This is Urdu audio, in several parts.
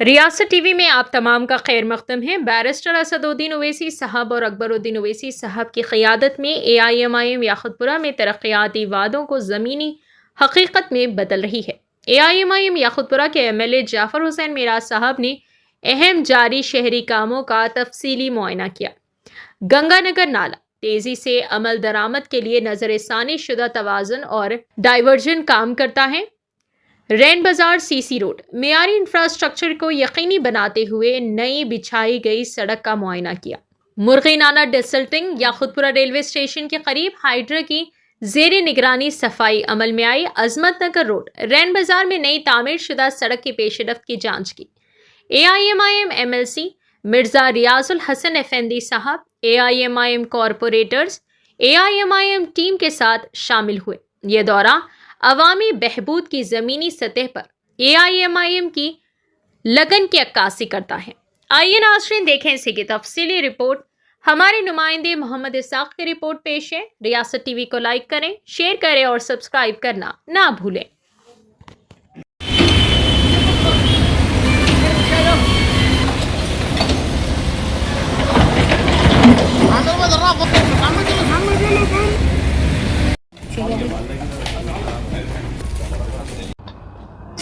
ریاست ٹی وی میں آپ تمام کا خیر مقدم ہے۔ بیرسٹر اسدالدین اویسی صاحب اور اکبرالدین اویسی صاحب کی قیادت میں AIMIM یاقوت پورہ میں ترقیاتی وعدوں کو زمینی حقیقت میں بدل رہی ہے۔ AIMIM یاقوت پورہ کے MLA جعفر حسین میراث صاحب نے اہم جاری شہری کاموں کا تفصیلی معائنہ کیا۔ گنگا نگر نالا تیزی سے عمل درآمد کے لیے نظر ثانی شدہ توازن اور ڈائیورژن کام کرتا ہے۔ رین بازار CC روڈ معیاری انفراسٹرکچر کو یقینی بناتے ہوئے نئی بچھائی گئی سڑک کا معائنہ کیا۔ مرغی نالا ڈسلٹنگ یاقوت پورہ ریلوے اسٹیشن کے قریب ہائیڈرا کی زیر نگرانی صفائی عمل میں آئی۔ عظمت نگر روڈ رین بازار میں نئی تعمیر شدہ سڑک کی پیش رفت کی جانچ کی۔ AIMIM MLC مرزا ریاض الحسن افندی صاحب AIMIM کارپوریٹرز AIMIM ٹیم کے ساتھ شامل ہوئے۔ یہ دورہ عوامی بہبود کی زمینی سطح پر AIMIM کی لگن کی عکاسی کرتا ہے۔ آئیے ناظرین دیکھیں اس کی تفصیلی رپورٹ۔ ہمارے نمائندے محمد اسحاق کی رپورٹ پیش ہے۔ ریاست ٹی وی کو لائک کریں، شیئر کریں اور سبسکرائب کرنا نہ بھولیں۔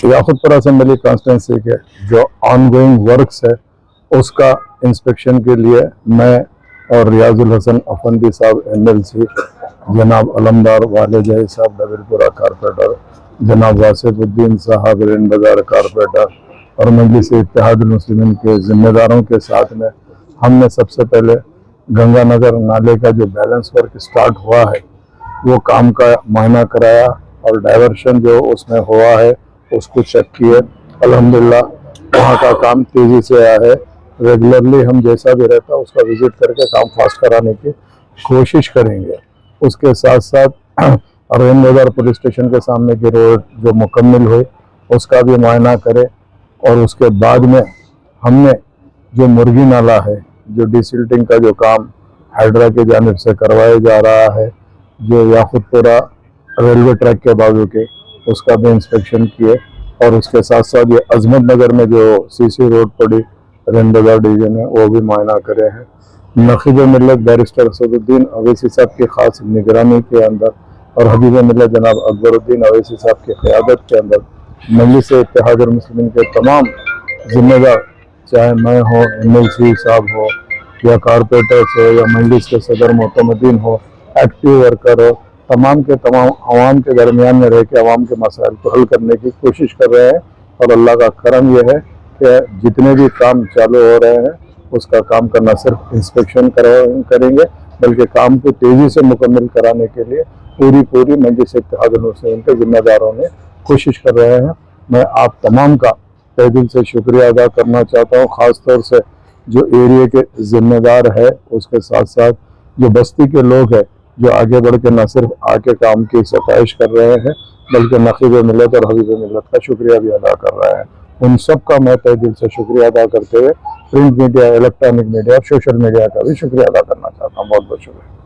یاقوت پورہ اسمبلی کانسٹیٹوینسی کے جو آن گوئنگ ورکس ہے اس کا انسپیکشن کے لیے میں اور ریاض الحسن افندی صاحب MLC، جناب علمدار والد صاحب ڈبل پورہ کارپوریٹر، جناب واصف الدین صاحب رین بازار کارپوریٹر اور مجلس اتحاد المسلمین کے ذمہ داروں کے ساتھ میں ہم نے سب سے پہلے گنگا نگر نالے کا جو بیلنس ورک سٹارٹ ہوا ہے وہ کام کا معائنہ کرایا اور ڈائیورشن جو اس میں ہوا ہے اس کو چیک کیے۔ الحمدللہ وہاں کا کام تیزی سے آیا ہے۔ ریگولرلی ہم جیسا بھی رہتا اس کا وزٹ کر کے کام فاسٹ کرانے کی کوشش کریں گے۔ اس کے ساتھ ساتھ رین بازار پولیس اسٹیشن کے سامنے کی روڈ جو مکمل ہوئی اس کا بھی معائنہ کرے، اور اس کے بعد میں ہم نے جو مرغی نالا ہے جو ڈیسلٹنگ کا جو کام ہائیڈرا کی جانب سے کروایا جا رہا ہے، جو یاقوت پورہ ریلوے ٹریک کے بازو کے، اس کا بھی انسپیکشن کیے، اور اس کے ساتھ ساتھ یہ عظمت نگر میں جو CC روڈ پڑی رین بازار ڈویژن ہے وہ بھی معائنہ کرے ہیں۔ نقیب ملت بیرسٹر اسدالدین اویسی صاحب کی خاص نگرانی کے اندر اور حبیب ملت جناب اکبرالدین اویسی صاحب کی قیادت کے اندر مجلس اتحاد المسلمین کے تمام ذمہ دار، چاہے میں ہوں، MLC صاحب ہو یا کارپوریٹرس ہو یا مجلس کے صدر معتمدین ہو، ایکٹیو ورکر ہو، تمام کے تمام عوام کے درمیان میں رہ کے عوام کے مسائل کو حل کرنے کی کوشش کر رہے ہیں۔ اور اللہ کا کرم یہ ہے کہ جتنے بھی کام چالو ہو رہے ہیں اس کا کام کا نہ صرف انسپیکشن کریں گے بلکہ کام کو تیزی سے مکمل کرانے کے لیے پوری مجلس اتحاد المسلمین کے ذمہ داروں نے کوشش کر رہے ہیں۔ میں آپ تمام کا تہ دل سے شکریہ ادا کرنا چاہتا ہوں، خاص طور سے جو ایریے کے ذمہ دار ہے، اس کے ساتھ ساتھ جو بستی کے لوگ ہیں جو آگے بڑھ کے نہ صرف آ کے کام کی ستائش کر رہے ہیں بلکہ نقیب ملت اور حبیب ملت کا شکریہ بھی ادا کر رہے ہیں۔ ان سب کا میں تہ دل سے شکریہ ادا کرتے ہوئے print media, electronic media, social media کا بھی شکریہ ادا کرنا چاہتا ہوں۔ بہت بہت شکریہ۔